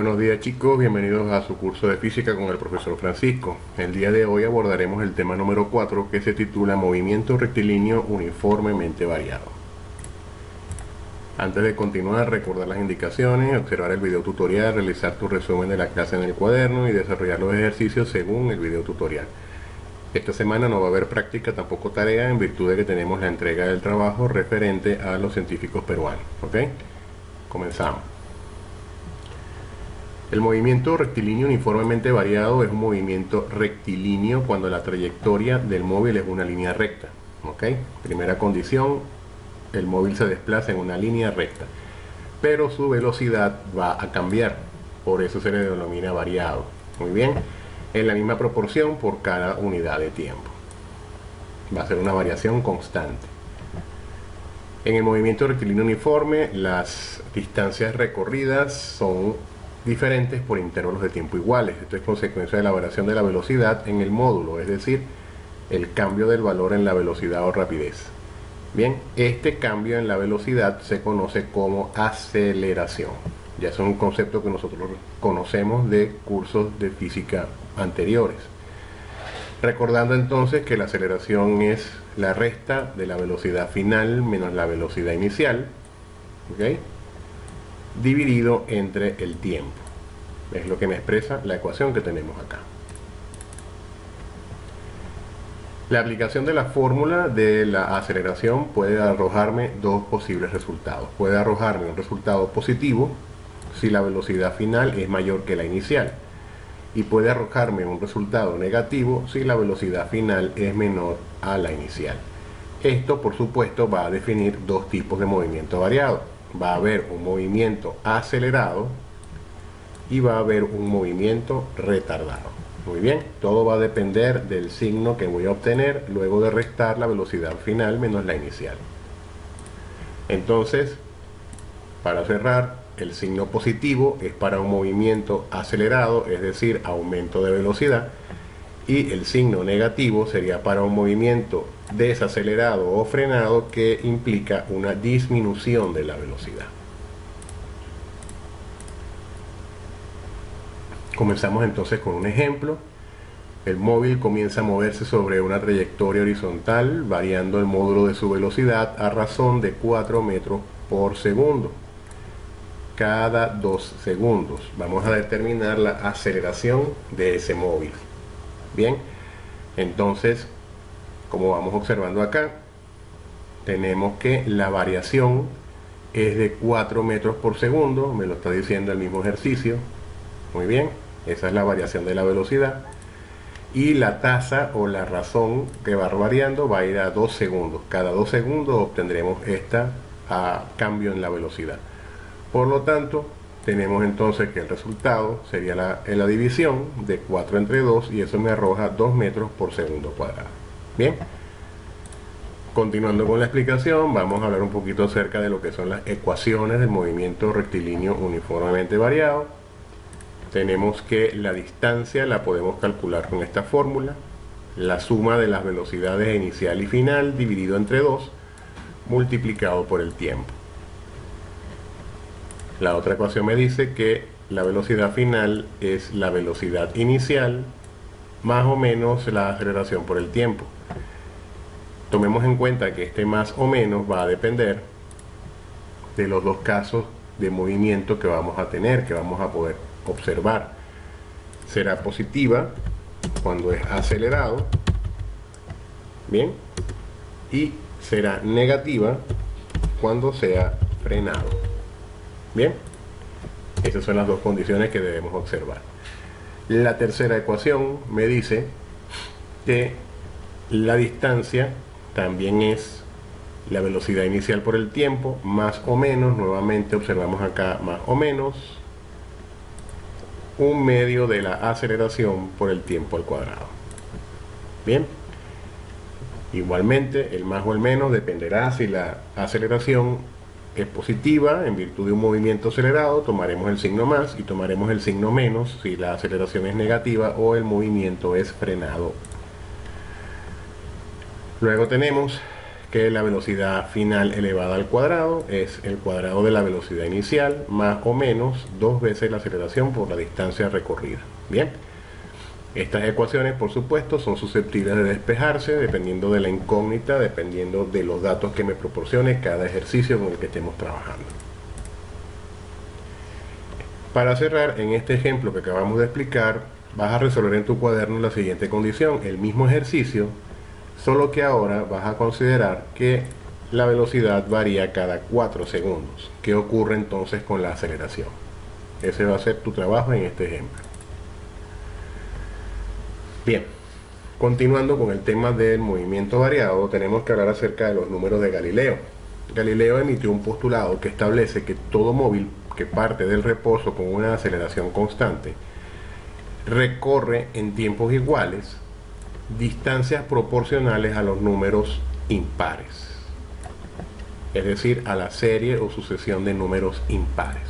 Buenos días chicos, bienvenidos a su curso de física con el profesor Francisco. El día de hoy abordaremos el tema número 4 que se titula Movimiento rectilíneo uniformemente variado. Antes de continuar, recordar las indicaciones, observar el video tutorial, realizar tu resumen de la clase en el cuaderno y desarrollar los ejercicios según el video tutorial. Esta semana no va a haber práctica, tampoco tarea, en virtud de que tenemos la entrega del trabajo referente a los científicos peruanos. ¿Ok? Comenzamos. El movimiento rectilíneo uniformemente variado es un movimiento rectilíneo cuando la trayectoria del móvil es una línea recta. ¿Ok? Primera condición, el móvil se desplaza en una línea recta, pero su velocidad va a cambiar, por eso se le denomina variado. Muy bien, en la misma proporción por cada unidad de tiempo. Va a ser una variación constante. En el movimiento rectilíneo uniforme, las distancias recorridas son diferentes por intervalos de tiempo iguales. Esto es consecuencia de la variación de la velocidad en el módulo, es decir, el cambio del valor en la velocidad o rapidez. Bien, este cambio en la velocidad se conoce como aceleración. Ya es un concepto que nosotros conocemos de cursos de física anteriores. Recordando entonces que la aceleración es la resta de la velocidad final menos la velocidad inicial, ¿ok?, dividido entre el tiempo. Es lo que me expresa la ecuación que tenemos acá. La aplicación de la fórmula de la aceleración puede arrojarme dos posibles resultados. Puede arrojarme un resultado positivo si la velocidad final es mayor que la inicial, y puede arrojarme un resultado negativo si la velocidad final es menor a la inicial. Esto, por supuesto, va a definir dos tipos de movimiento variado. Va a haber un movimiento acelerado y va a haber un movimiento retardado. Muy bien, todo va a depender del signo que voy a obtener luego de restar la velocidad final menos la inicial. Entonces, para cerrar, el signo positivo es para un movimiento acelerado, es decir, aumento de velocidad, y el signo negativo sería para un movimiento desacelerado o frenado, que implica una disminución de la velocidad. Comenzamos entonces con un ejemplo. El móvil comienza a moverse sobre una trayectoria horizontal, variando el módulo de su velocidad a razón de 4 metros por segundo cada 2 segundos. Vamos a determinar la aceleración de ese móvil. Bien, entonces, como vamos observando acá, tenemos que la variación es de 4 metros por segundo, me lo está diciendo el mismo ejercicio. Muy bien, esa es la variación de la velocidad. Y la tasa o la razón que va variando va a ir a 2 segundos. Cada 2 segundos obtendremos cambio en la velocidad. Por lo tanto, tenemos entonces que el resultado sería la división de 4 entre 2, y eso me arroja 2 metros por segundo cuadrado. Bien, continuando con la explicación, vamos a hablar un poquito acerca de lo que son las ecuaciones del movimiento rectilíneo uniformemente variado. Tenemos que la distancia la podemos calcular con esta fórmula: la suma de las velocidades inicial y final dividido entre 2 multiplicado por el tiempo. La otra ecuación me dice que la velocidad final es la velocidad inicial más o menos la aceleración por el tiempo. Tomemos en cuenta que este más o menos va a depender de los dos casos de movimiento que vamos a tener, que vamos a poder observar. Será positiva cuando es acelerado, bien, y será negativa cuando sea frenado. Bien, esas son las dos condiciones que debemos observar. La tercera ecuación me dice que la distancia también es la velocidad inicial por el tiempo más o menos, nuevamente observamos acá más o menos, un medio de la aceleración por el tiempo al cuadrado. Bien, igualmente el más o el menos dependerá si la aceleración es positiva en virtud de un movimiento acelerado, tomaremos el signo más, y tomaremos el signo menos si la aceleración es negativa o el movimiento es frenado. Luego tenemos que la velocidad final elevada al cuadrado es el cuadrado de la velocidad inicial más o menos 2 veces la aceleración por la distancia recorrida. Bien, estas ecuaciones, por supuesto, son susceptibles de despejarse dependiendo de la incógnita, dependiendo de los datos que me proporcione cada ejercicio con el que estemos trabajando. Para cerrar, en este ejemplo que acabamos de explicar, vas a resolver en tu cuaderno la siguiente condición: el mismo ejercicio, solo que ahora vas a considerar que la velocidad varía cada 4 segundos. ¿Qué ocurre entonces con la aceleración? Ese va a ser tu trabajo en este ejemplo. Bien, continuando con el tema del movimiento variado, tenemos que hablar acerca de los números de Galileo. Galileo emitió un postulado que establece que todo móvil que parte del reposo con una aceleración constante recorre en tiempos iguales distancias proporcionales a los números impares, es decir, a la serie o sucesión de números impares.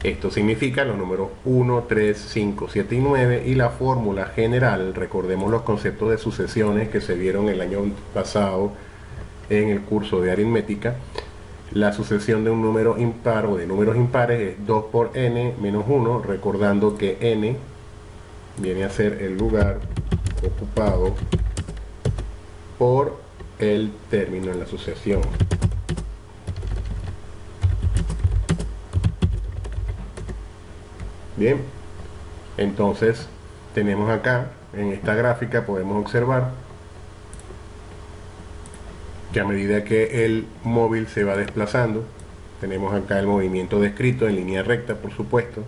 Esto significa los números 1, 3, 5, 7 y 9, y la fórmula general, recordemos los conceptos de sucesiones que se vieron el año pasado en el curso de aritmética. La sucesión de un número impar o de números impares es 2 por n menos 1, recordando que n viene a ser el lugar ocupado por el término en la sucesión. Bien, entonces tenemos acá en esta gráfica, podemos observar que a medida que el móvil se va desplazando, tenemos acá el movimiento descrito en línea recta, por supuesto.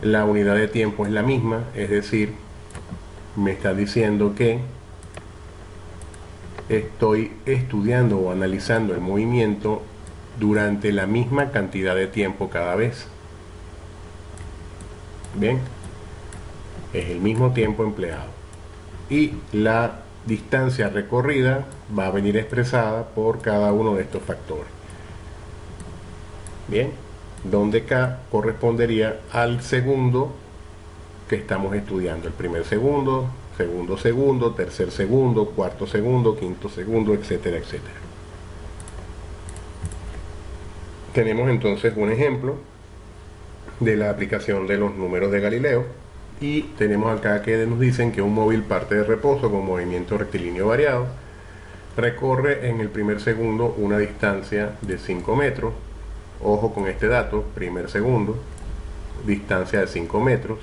La unidad de tiempo es la misma, es decir, me está diciendo que estoy estudiando o analizando el movimiento durante la misma cantidad de tiempo cada vez. Bien, es el mismo tiempo empleado y la distancia recorrida va a venir expresada por cada uno de estos factores. Bien, donde K correspondería al segundo que estamos estudiando: el primer segundo, segundo segundo, tercer segundo, cuarto segundo, quinto segundo, etcétera, etcétera. Tenemos entonces un ejemplo de la aplicación de los números de Galileo, y tenemos acá que nos dicen que un móvil parte de reposo con movimiento rectilíneo variado, recorre en el primer segundo una distancia de 5 metros. Ojo con este dato: primer segundo, distancia de 5 metros.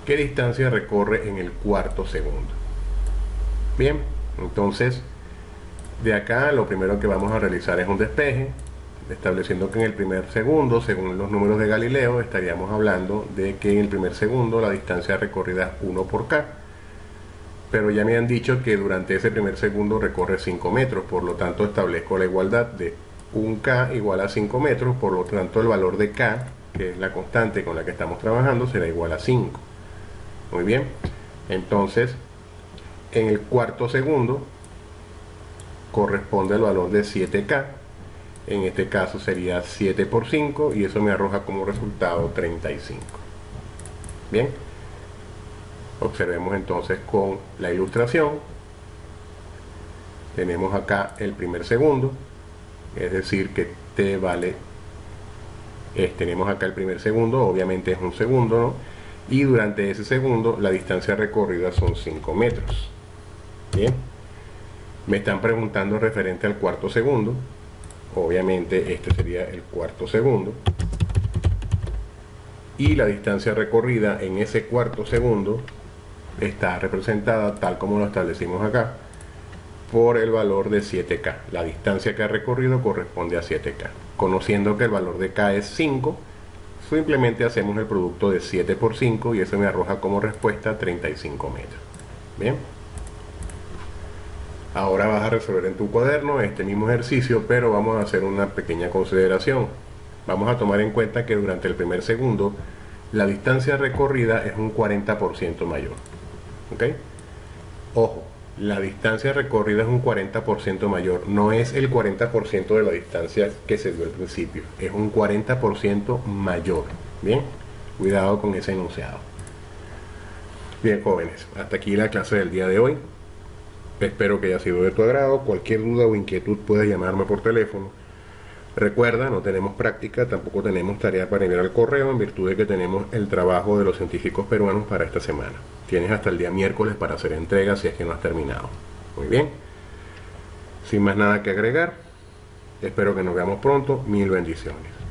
¿Qué distancia recorre en el cuarto segundo? Bien, entonces de acá lo primero que vamos a realizar es un despeje, estableciendo que en el primer segundo, según los números de Galileo, estaríamos hablando de que en el primer segundo la distancia recorrida es 1 por K, pero ya me han dicho que durante ese primer segundo recorre 5 metros, por lo tanto establezco la igualdad de 1K igual a 5 metros, por lo tanto el valor de K, que es la constante con la que estamos trabajando, será igual a 5. Muy bien, entonces en el cuarto segundo corresponde el valor de 7K. En este caso sería 7 por 5 y eso me arroja como resultado 35. Bien, observemos entonces con la ilustración. Tenemos acá el primer segundo, es decir que t vale, tenemos acá el primer segundo, obviamente es un segundo, ¿no? Y durante ese segundo la distancia recorrida son 5 metros. Bien, me están preguntando referente al cuarto segundo. Obviamente este sería el cuarto segundo, y la distancia recorrida en ese cuarto segundo está representada, tal como lo establecimos acá, por el valor de 7K. La distancia que ha recorrido corresponde a 7K. Conociendo que el valor de K es 5, simplemente hacemos el producto de 7 por 5 y eso me arroja como respuesta 35 metros. Bien, ahora vas a resolver en tu cuaderno este mismo ejercicio, pero vamos a hacer una pequeña consideración. Vamos a tomar en cuenta que durante el primer segundo la distancia recorrida es un 40% mayor. ¿Ok? Ojo, la distancia recorrida es un 40% mayor, no es el 40% de la distancia que se dio al principio, es un 40% mayor. Bien, cuidado con ese enunciado. Bien, jóvenes, hasta aquí la clase del día de hoy. Espero que haya sido de tu agrado. Cualquier duda o inquietud puedes llamarme por teléfono. Recuerda, no tenemos práctica, tampoco tenemos tarea para enviar al correo en virtud de que tenemos el trabajo de los científicos peruanos para esta semana. Tienes hasta el día miércoles para hacer entrega si es que no has terminado. Muy bien. Sin más nada que agregar, espero que nos veamos pronto. Mil bendiciones.